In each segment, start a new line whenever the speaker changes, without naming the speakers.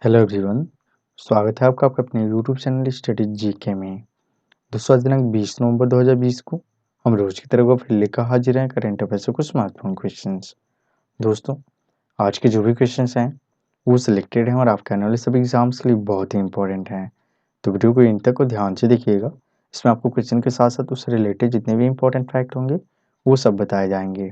Hello everyone. स्वागत है आपका आपके अपने यूट्यूब चैनल स्टडी जीके में। दोस्तों आज दिनांक 20 नवंबर 2020 को हम रोज की तरह फिर लेकर हाजिर हैं करंट अफेयर्स से कुछ महत्वपूर्ण क्वेश्चंस। दोस्तों आज के जो भी क्वेश्चंस हैं वो सिलेक्टेड हैं और आपके आने वाले सभी एग्जाम्स के लिए बहुत ही इंपॉर्टेंट हैं, तो वीडियो को इन तक को ध्यान से देखिएगा। इसमें आपको क्वेश्चन के साथ साथ उससे रिलेटेड जितने भी इंपॉर्टेंट फैक्ट होंगे वो सब बताए जाएंगे।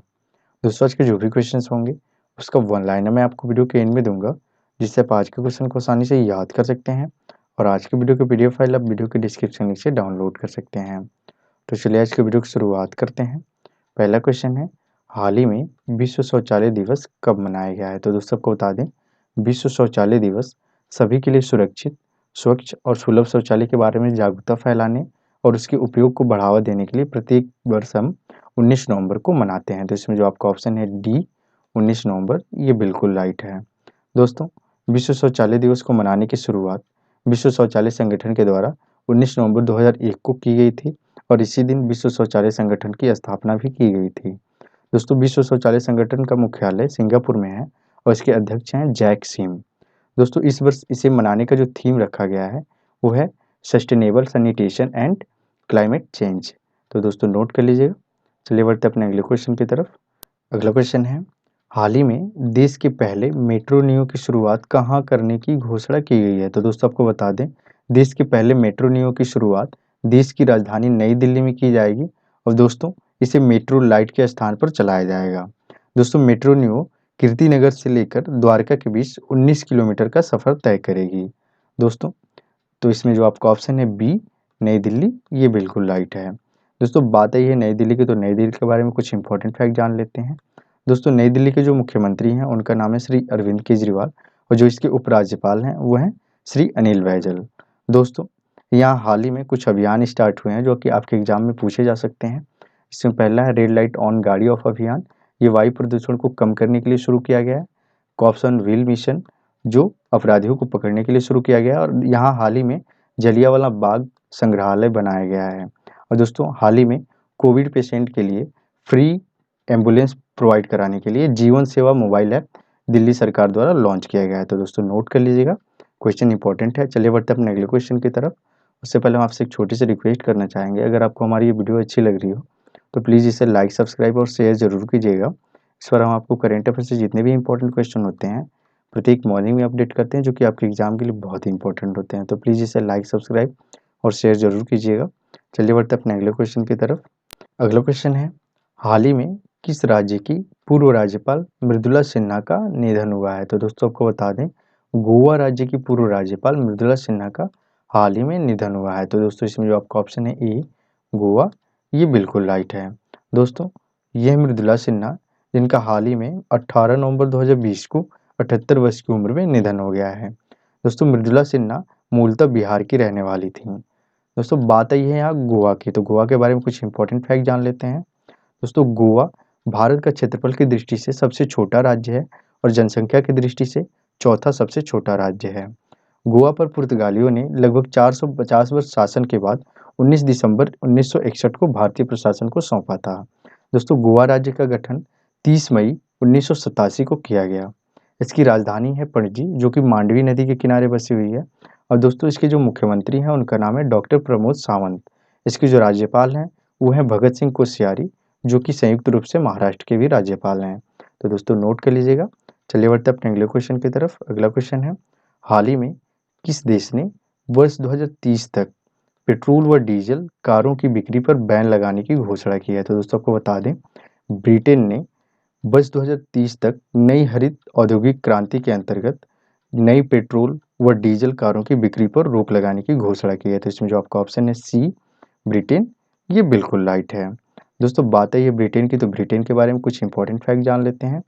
दोस्तों आज के जो भी क्वेश्चंस होंगे उसका वन लाइनर मैं आपको वीडियो के एंड में दूंगा, जिससे आप आज के क्वेश्चन को आसानी से याद कर सकते हैं और आज के वीडियो की पीडीएफ फाइल आप वीडियो के डिस्क्रिप्शन लिंक से डाउनलोड कर सकते हैं। तो चलिए आज के वीडियो की शुरुआत करते हैं। पहला क्वेश्चन है, हाल ही में विश्व शौचालय दिवस कब मनाया गया है? तो दोस्तों आपको बता दें, विश्व शौचालय दिवस सभी के लिए सुरक्षित, स्वच्छ और सुलभ शौचालय के बारे में जागरूकता फैलाने और उसके उपयोग को बढ़ावा देने के लिए प्रत्येक वर्ष हम 19 नवंबर को मनाते हैं। तो इसमें जो आपका ऑप्शन है डी 19 नवंबर, ये बिल्कुल राइट है। दोस्तों विश्व शौचालय दिवस को मनाने की शुरुआत विश्व शौचालय संगठन के द्वारा 19 नवंबर 2001 को की गई थी और इसी दिन विश्व शौचालय संगठन की स्थापना भी की गई थी। दोस्तों विश्व शौचालय संगठन का मुख्यालय सिंगापुर में है और इसके अध्यक्ष हैं जैक सिम। दोस्तों इस वर्ष इसे मनाने का जो थीम रखा गया है वो है sustainable sanitation and climate change. तो दोस्तों नोट कर लीजिएगा। चलिए बढ़ते अपने अगले क्वेश्चन की तरफ। अगला क्वेश्चन है, हाल ही में देश के पहले मेट्रो नियो की शुरुआत कहाँ करने की घोषणा की गई है? तो दोस्तों आपको बता दें, देश के पहले मेट्रो नियो की शुरुआत देश की राजधानी नई दिल्ली में की जाएगी और दोस्तों इसे मेट्रो लाइट के स्थान पर चलाया जाएगा। दोस्तों मेट्रो नियो कीर्ति नगर से लेकर द्वारका के बीच 19 किलोमीटर का सफर तय करेगी। दोस्तों तो इसमें जो आपका ऑप्शन है बी नई दिल्ली, ये बिल्कुल राइट है। दोस्तों बात आई है नई दिल्ली की, तो नई दिल्ली के बारे में कुछ इंपॉर्टेंट फैक्ट जान लेते हैं। दोस्तों नई दिल्ली के जो मुख्यमंत्री हैं उनका नाम है श्री अरविंद केजरीवाल और जो इसके उपराज्यपाल हैं वो हैं श्री अनिल बैजल। दोस्तों यहाँ हाल ही में कुछ अभियान स्टार्ट हुए हैं जो कि आपके एग्जाम में पूछे जा सकते हैं। इसमें पहला है रेड लाइट ऑन गाड़ी ऑफ अभियान, ये वायु प्रदूषण को कम करने के लिए शुरू किया गया है। कॉप्स ऑन व्हील मिशन, जो अपराधियों को पकड़ने के लिए शुरू किया गया है और यहाँ हाल ही में जलियांवाला बाग संग्रहालय बनाया गया है। और दोस्तों हाल ही में कोविड पेशेंट के लिए फ्री एम्बुलेंस प्रोवाइड कराने के लिए जीवन सेवा मोबाइल ऐप दिल्ली सरकार द्वारा लॉन्च किया गया है। तो दोस्तों नोट कर लीजिएगा, क्वेश्चन इंपॉर्टेंट है। चलिए बढ़ते हैं अपने अगले क्वेश्चन की तरफ। उससे पहले हम आपसे एक छोटी सी रिक्वेस्ट करना चाहेंगे, अगर आपको हमारी ये वीडियो अच्छी लग रही हो तो प्लीज़ इसे लाइक सब्सक्राइब और शेयर जरूर कीजिएगा। इस पर हम आपको करेंट अफेयर से जितने भी इंपॉर्टेंट क्वेश्चन होते हैं प्रत्येक मॉर्निंग में अपडेट करते हैं, जो कि आपके एग्जाम के लिए बहुत ही इंपॉर्टेंट होते हैं। तो प्लीज़ इसे लाइक सब्सक्राइब और शेयर जरूर कीजिएगा। चलिए बढ़ते अपने अगले क्वेश्चन की तरफ। अगला क्वेश्चन है, हाल ही में किस राज्य की पूर्व राज्यपाल मृदुला सिन्हा का निधन हुआ है? तो दोस्तों आपको बता दें, गोवा राज्य की पूर्व राज्यपाल मृदुला सिन्हा का हाल ही में निधन हुआ है। तो दोस्तों इसमें जो आपका ऑप्शन है ए गोवा, ये बिल्कुल राइट है। दोस्तों यह मृदुला सिन्हा जिनका हाल ही में 18 नवंबर 2020 को 78 वर्ष की उम्र में निधन हो गया है। दोस्तों मृदुला सिन्हा मूलतः बिहार की रहने वाली थी। दोस्तों बात आई है यहाँ गोवा की, तो गोवा के बारे में कुछ इंपॉर्टेंट फैक्ट जान लेते हैं। दोस्तों गोवा भारत का क्षेत्रफल की दृष्टि से सबसे छोटा राज्य है और जनसंख्या की दृष्टि से चौथा सबसे छोटा राज्य है। गोवा पर पुर्तगालियों ने लगभग 450 वर्ष शासन के बाद 19 दिसंबर 1961 को भारतीय प्रशासन को सौंपा था। दोस्तों गोवा राज्य का गठन 30 मई 1987 को किया गया। इसकी राजधानी है पणजी, जो कि मांडवी नदी के किनारे बसी हुई है। और दोस्तों इसके जो मुख्यमंत्री हैं उनका नाम है डॉक्टर प्रमोद सावंत। इसके जो राज्यपाल हैं वो हैं भगत सिंह कोश्यारी, जो कि संयुक्त रूप से महाराष्ट्र के भी राज्यपाल हैं। तो दोस्तों नोट कर लीजिएगा। चलिए बढ़ते अपने अगले क्वेश्चन की तरफ। अगला क्वेश्चन है, हाल ही में किस देश ने वर्ष 2030 तक पेट्रोल व डीजल कारों की बिक्री पर बैन लगाने की घोषणा की है? तो दोस्तों आपको बता दें, ब्रिटेन ने वर्ष 2030 तक नई हरित औद्योगिक क्रांति के अंतर्गत नई पेट्रोल व डीजल कारों की बिक्री पर रोक लगाने की घोषणा की है। तो इसमें जो आपका ऑप्शन है सी ब्रिटेन, ये बिल्कुल राइट है। दोस्तों बात है ये ब्रिटेन की, तो ब्रिटेन के बारे में कुछ इंपॉर्टेंट फैक्ट जान लेते हैं।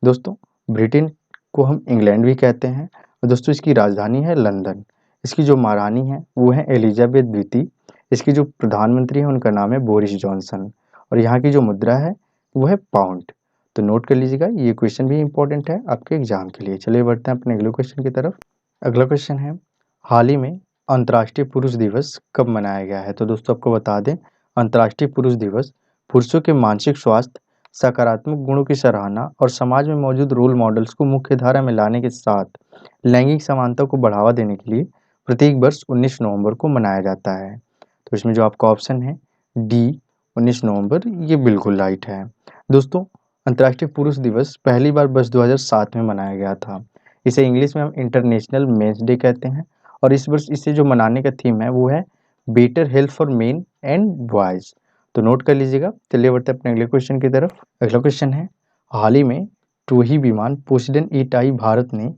दोस्तों ब्रिटेन को हम इंग्लैंड भी कहते हैं और दोस्तों इसकी राजधानी है लंदन। इसकी जो महारानी है वो है एलिजाबेथ द्वितीय। इसके जो प्रधानमंत्री हैं उनका नाम है बोरिस जॉनसन और यहाँ की जो मुद्रा है वो है पाउंड। तो नोट कर लीजिएगा, ये क्वेश्चन भी इंपॉर्टेंट है आपके एग्जाम के लिए। चलिए बढ़ते हैं अपने अगले क्वेश्चन की तरफ। अगला क्वेश्चन है, हाल ही में अंतर्राष्ट्रीय पुरुष दिवस कब मनाया गया है? तो दोस्तों आपको बता दें, अंतर्राष्ट्रीय पुरुष दिवस पुरुषों के मानसिक स्वास्थ्य, सकारात्मक गुणों की सराहना और समाज में मौजूद रोल मॉडल्स को मुख्य धारा में लाने के साथ लैंगिक समानता को बढ़ावा देने के लिए प्रत्येक वर्ष 19 नवंबर को मनाया जाता है। तो इसमें जो आपका ऑप्शन है डी 19 नवंबर, ये बिल्कुल राइट है। दोस्तों, अंतर्राष्ट्रीय पुरुष दिवस पहली बार वर्ष 2007 में मनाया गया था। इसे इंग्लिश में हम इंटरनेशनल मेंस डे कहते हैं और इस वर्ष इसे जो मनाने का थीम है वो है better health for main and boys. तो नोट कर लीजिएगा। चलिए बढ़ते हैं अपने अगले क्वेश्चन की तरफ। अगला क्वेश्चन है, हाल ही में टूही विमान पोसेडन ईटाई भारत ने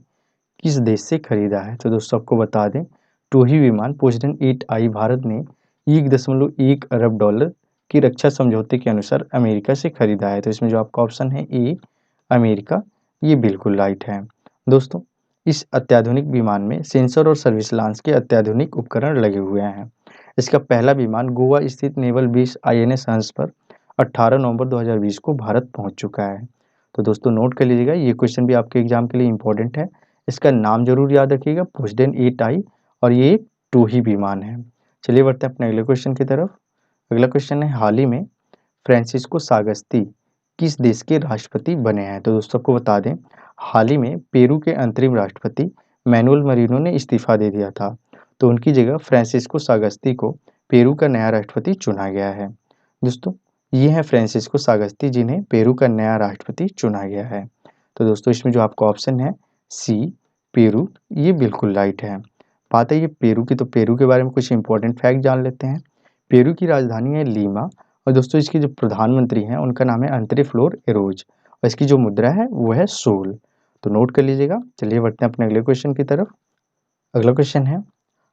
किस देश से खरीदा है? तो दोस्तों आपको बता दें, टूही विमान पोसेडन 8I भारत ने 1.1 अरब डॉलर की रक्षा समझौते के अनुसार अमेरिका से खरीदा है। तो इसमें जो आपका ऑप्शन है ए अमेरिका, ये बिल्कुल राइट है। दोस्तों, इस अत्याधुनिक विमान में सेंसर और सर्विस लॉन्च के अत्याधुनिक उपकरण लगे हुए हैं। इसका पहला विमान गोवा स्थित नेवल बेस INS हंस पर 18 नवंबर 2020 को भारत पहुंच चुका है। तो दोस्तों नोट कर लीजिएगा, ये क्वेश्चन भी आपके एग्जाम के लिए इंपॉर्टेंट है। इसका नाम जरूर याद रखिएगा, पोसेडन 8I, और ये टूही विमान है। चलिए बढ़ते हैं अपने अगले क्वेश्चन की तरफ। अगला क्वेश्चन है, हाल ही में फ्रांसिस्को सागस्ती किस देश के राष्ट्रपति बने हैं? तो दोस्तों आपको बता दें, हाल ही में पेरू के अंतरिम राष्ट्रपति मैनुअल मरीनो ने इस्तीफा दे दिया था, तो उनकी जगह फ्रांसिस्को सागस्ती को पेरू का नया राष्ट्रपति चुना गया है। दोस्तों, ये है फ्रांसिस्को सागस्ती जिन्हें पेरू का नया राष्ट्रपति चुना गया है। तो दोस्तों इसमें जो आपका ऑप्शन है सी पेरू, ये बिल्कुल राइट है। बात है ये पेरू की, तो पेरू के बारे में कुछ इंपॉर्टेंट फैक्ट जान लेते हैं। पेरू की राजधानी है लीमा और दोस्तों इसके जो प्रधानमंत्री हैं उनका नाम है अंतरे फ्लोर एरोज और इसकी जो मुद्रा है वो है सोल। तो नोट कर लीजिएगा। चलिए बढ़ते हैं अपने अगले क्वेश्चन की तरफ। अगला क्वेश्चन है,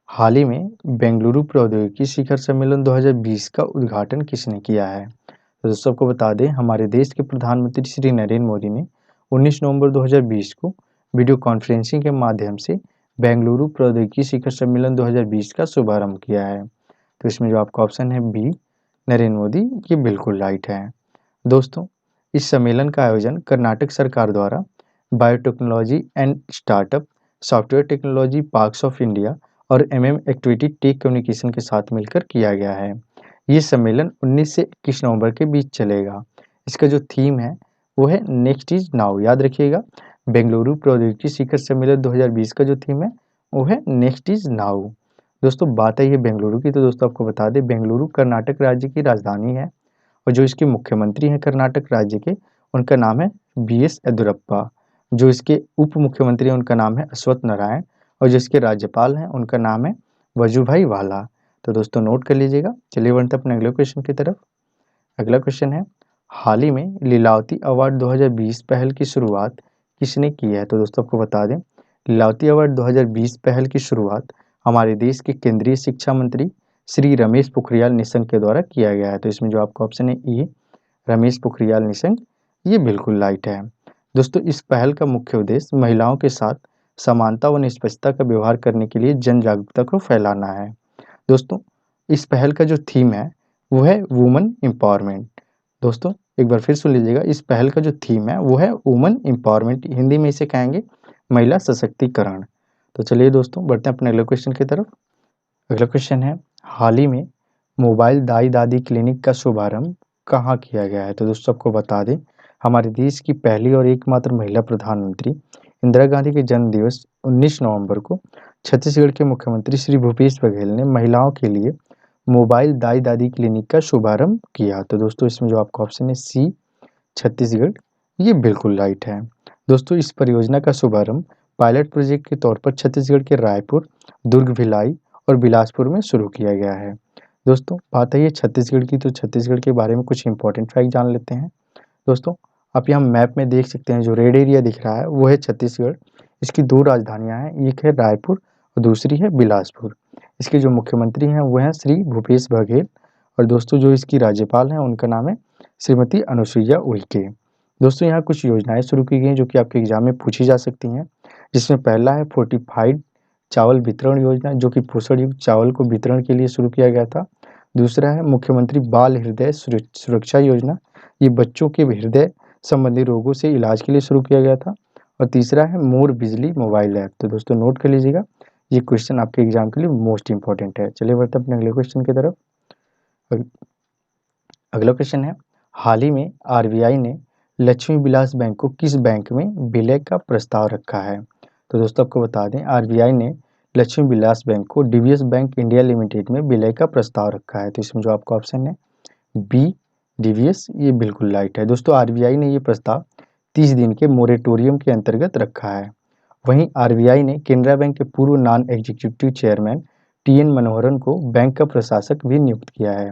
हाल ही में बेंगलुरु प्रौद्योगिकी शिखर सम्मेलन 2020 का उद्घाटन किसने किया है? तो दोस्तों आपको बता दें, हमारे देश के प्रधानमंत्री श्री नरेंद्र मोदी ने 19 नवंबर 2020 को वीडियो कॉन्फ्रेंसिंग के माध्यम से बेंगलुरु प्रौद्योगिकी शिखर सम्मेलन 2020 का शुभारंभ किया है। तो इसमें जो आपका ऑप्शन है बी नरेंद्र मोदी, ये बिल्कुल राइट है। दोस्तों, इस सम्मेलन का आयोजन कर्नाटक सरकार द्वारा biotechnology and startup, software technology parks of India और एक्टिविटी टेक कम्युनिकेशन के साथ मिलकर किया गया है। ये सम्मेलन 19 से 21 नवंबर के बीच चलेगा। इसका जो थीम है वो है नेक्स्ट इज नाउ। याद रखिएगा, बेंगलुरु प्रौद्योगिकी शिखर सम्मेलन 2020 का जो थीम है वो है नेक्स्ट इज नाउ। दोस्तों बात है ये बेंगलुरु की, तो दोस्तों आपको बता दें, बेंगलुरु कर्नाटक राज्य की राजधानी है और जो इसके मुख्यमंत्री हैं कर्नाटक राज्य के, उनका नाम है BS येदियुरप्पा। जो इसके उप मुख्यमंत्री हैं उनका नाम है अश्वत्थ नारायण और जो इसके राज्यपाल हैं उनका नाम है वजुभाई वाला। तो दोस्तों नोट कर लीजिएगा। चलिए बढ़ते हैं अपने अगले क्वेश्चन की तरफ। अगला क्वेश्चन है, हाल ही में लीलावती अवार्ड 2020 पहल की शुरुआत किसने की है? तो दोस्तों आपको बता दें, लीलावती अवार्ड 2020 पहल की शुरुआत हमारे देश के केंद्रीय शिक्षा मंत्री श्री रमेश पोखरियाल निशंक के द्वारा किया गया है। तो इसमें जो आपका ऑप्शन है ए रमेश पोखरियाल निशंक, ये बिल्कुल राइट है। दोस्तों इस पहल का मुख्य उद्देश्य महिलाओं के साथ समानता व निष्पक्षता का व्यवहार करने के लिए जन जागरूकता को फैलाना है। दोस्तों इस पहल का जो थीम है वो है वुमन एम्पावरमेंट। दोस्तों एक बार फिर सुन लीजिएगा, इस पहल का जो थीम है वो है वुमन एम्पावरमेंट, हिंदी में इसे कहेंगे महिला सशक्तिकरण। तो चलिए दोस्तों बढ़ते हैं अपने अगले क्वेश्चन की तरफ। अगला क्वेश्चन है, हाल ही में मोबाइल दाई दादी क्लिनिक का शुभारंभ कहाँ किया गया है? तो दोस्तों आपको बता दें, हमारे देश की पहली और एकमात्र महिला प्रधानमंत्री इंदिरा गांधी के जन्म दिवस 19 नवंबर को छत्तीसगढ़ के मुख्यमंत्री श्री भूपेश बघेल ने महिलाओं के लिए मोबाइल दाई दादी क्लिनिक का शुभारंभ किया। तो दोस्तों इसमें जो आपका ऑप्शन है सी छत्तीसगढ़, ये बिल्कुल राइट है। दोस्तों इस परियोजना का शुभारंभ पायलट प्रोजेक्ट के तौर पर छत्तीसगढ़ के रायपुर, दुर्ग, भिलाई और बिलासपुर में शुरू किया गया है। दोस्तों बात है ये छत्तीसगढ़ की, तो छत्तीसगढ़ के बारे में कुछ इंपॉर्टेंट फैक्ट जान लेते हैं। दोस्तों आप यहाँ मैप में देख सकते हैं, जो रेड एरिया दिख रहा है वो है छत्तीसगढ़। इसकी दो राजधानियाँ हैं, एक है रायपुर और दूसरी है बिलासपुर। इसके जो मुख्यमंत्री हैं वो हैं श्री भूपेश बघेल और दोस्तों जो इसकी राज्यपाल हैं उनका नाम है श्रीमती अनुसुईया उइके। दोस्तों यहाँ कुछ योजनाएं शुरू की गई हैं जो कि आपके एग्जाम में पूछी जा सकती हैं, जिसमें पहला है फोर्टिफाइड चावल वितरण योजना, जो कि पोषण युक्त चावल को वितरण के लिए शुरू किया गया था। दूसरा है मुख्यमंत्री बाल हृदय सुरक्षा योजना, ये बच्चों के हृदय संबंधी रोगों से इलाज के लिए शुरू किया गया था। और तीसरा है मोर बिजली मोबाइल ऐप। तो दोस्तों नोट कर लीजिएगा, ये क्वेश्चन आपके एग्जाम के लिए मोस्ट इंपॉर्टेंट है। चलिए बढ़ते हैं अपने अगले क्वेश्चन की तरफ। अगला क्वेश्चन है, हाल ही में RBI ने लक्ष्मी विलास बैंक को किस बैंक में विलय का प्रस्ताव रखा है? तो दोस्तों आपको बता दें, आरबीआई ने लक्ष्मी विलास बैंक को डीवीएस बैंक इंडिया लिमिटेड में विलय का प्रस्ताव रखा है। तो इसमें जो आपका ऑप्शन है बी डीवीएस, ये बिल्कुल राइट है। दोस्तों आरबीआई ने ये प्रस्ताव 30 दिन के मोरेटोरियम के अंतर्गत रखा है। वहीं आरबीआई ने केनरा बैंक के पूर्व non executive chairman TN Manoharan को बैंक का प्रशासक भी नियुक्त किया है।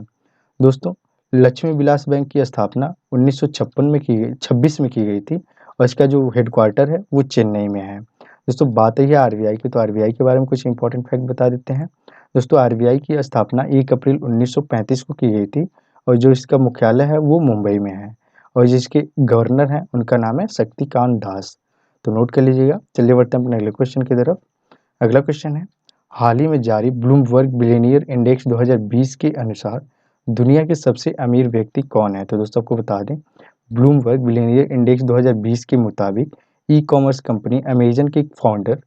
दोस्तों लक्ष्मी विलास बैंक की स्थापना 1956 में की गई 26 में की गई थी और इसका जो हेडक्वार्टर है वो चेन्नई में है। दोस्तों बात है आरबीआई की, तो आरबीआई के बारे में कुछ इंपॉर्टेंट फैक्ट बता देते हैं। दोस्तों आरबीआई की स्थापना 1 अप्रैल 1935 को की गई थी और जो इसका मुख्यालय है वो मुंबई में है और जिसके गवर्नर हैं उनका नाम है शक्तिकांत दास। तो नोट कर लीजिएगा। चलिए बढ़ते हैं अपने अगले क्वेश्चन की तरफ। अगला क्वेश्चन है, हाल ही में जारी ब्लूमबर्ग बिलियनियर इंडेक्स 2020 के अनुसार दुनिया के सबसे अमीर व्यक्ति कौन है? तो दोस्तों आपको बता दें, ब्लूमबर्ग बिलियनियर इंडेक्स 2020 के मुताबिक ई कॉमर्स कंपनी अमेजन के फाउंडर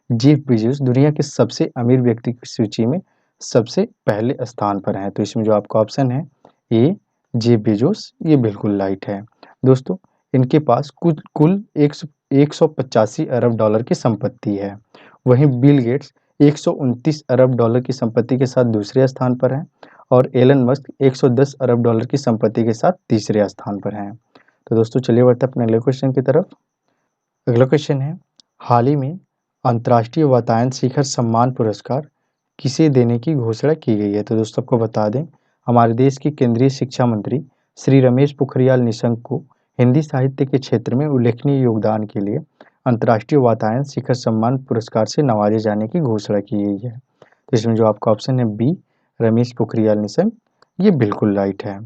जेफ बेजोस दुनिया के सबसे अमीर व्यक्ति की सूची में सबसे पहले स्थान पर हैं। तो इसमें जो आपका ऑप्शन है ए जेफ बेजोस, ये बिल्कुल राइट है। दोस्तों इनके पास कुल कुल 185 अरब डॉलर की संपत्ति है। वहीं बिल गेट्स 129 अरब डॉलर की संपत्ति के साथ दूसरे स्थान पर हैं और एलन मस्क 110 अरब डॉलर की संपत्ति के साथ तीसरे स्थान पर हैं। तो दोस्तों चलिए बढ़ते हैं अपने अगले क्वेश्चन की तरफ। अगला क्वेश्चन है, हाल ही में अंतर्राष्ट्रीय वातायन शिखर सम्मान पुरस्कार किसे देने की घोषणा की गई है? तो दोस्तों आपको बता दें, हमारे देश के केंद्रीय शिक्षा मंत्री श्री रमेश पोखरियाल निशंक को हिंदी साहित्य के क्षेत्र में उल्लेखनीय योगदान के लिए अंतर्राष्ट्रीय वातायन शिखर सम्मान पुरस्कार से नवाजे जाने की घोषणा की गई है। तो इसमें जो आपका ऑप्शन है बी रमेश पोखरियाल निशंक, ये बिल्कुल राइट है।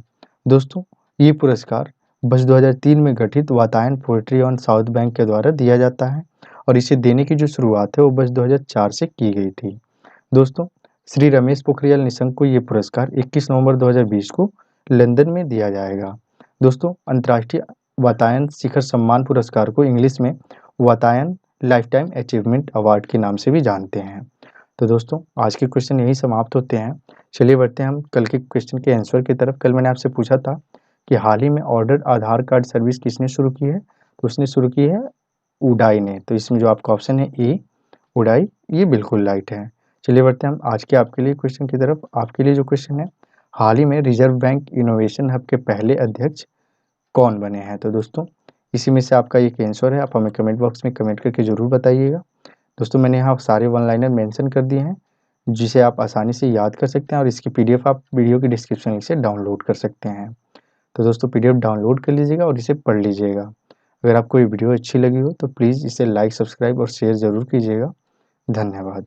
दोस्तों ये पुरस्कार वर्ष 2003 में गठित Vatayan poetry on south bank के द्वारा दिया जाता है और इसे देने की जो शुरुआत है वो वर्ष 2004 से की गई थी। दोस्तों श्री रमेश पोखरियाल निशंक को ये पुरस्कार 21 नवंबर 2020 को लंदन में दिया जाएगा। दोस्तों अंतर्राष्ट्रीय वातायन शिखर सम्मान पुरस्कार को इंग्लिश में वातायन लाइफटाइम अचीवमेंट अवार्ड के नाम से भी जानते हैं। तो दोस्तों आज के क्वेश्चन यही समाप्त होते हैं। चलिए बढ़ते हैं हम कल के क्वेश्चन के आंसर की तरफ। कल मैंने आपसे पूछा था कि हाल ही में ऑर्डर आधार कार्ड सर्विस किसने शुरू की है? तो उसने शुरू की है उडाई ने। तो इसमें जो आपका ऑप्शन है ए उडाई, ये बिल्कुल राइट है। चलिए बढ़ते हैं हम आज के आपके लिए क्वेश्चन की तरफ। आपके लिए जो क्वेश्चन है, हाल ही में रिजर्व बैंक इनोवेशन हब के पहले अध्यक्ष कौन बने हैं? तो दोस्तों इसी में से आपका एक आंसर है, आप हमें कमेंट बॉक्स में कमेंट करके ज़रूर बताइएगा। दोस्तों मैंने यहाँ सारे वन लाइनर मेंशन कर दिए हैं जिसे आप आसानी से याद कर सकते हैं और इसकी पीडीएफ आप वीडियो के डिस्क्रिप्शन लिंक से डाउनलोड कर सकते हैं। तो दोस्तों पीडीएफ डाउनलोड कर लीजिएगा और इसे पढ़ लीजिएगा। अगर आपको ये वीडियो अच्छी लगी हो तो प्लीज़ इसे लाइक, सब्सक्राइब और शेयर ज़रूर कीजिएगा। धन्यवाद।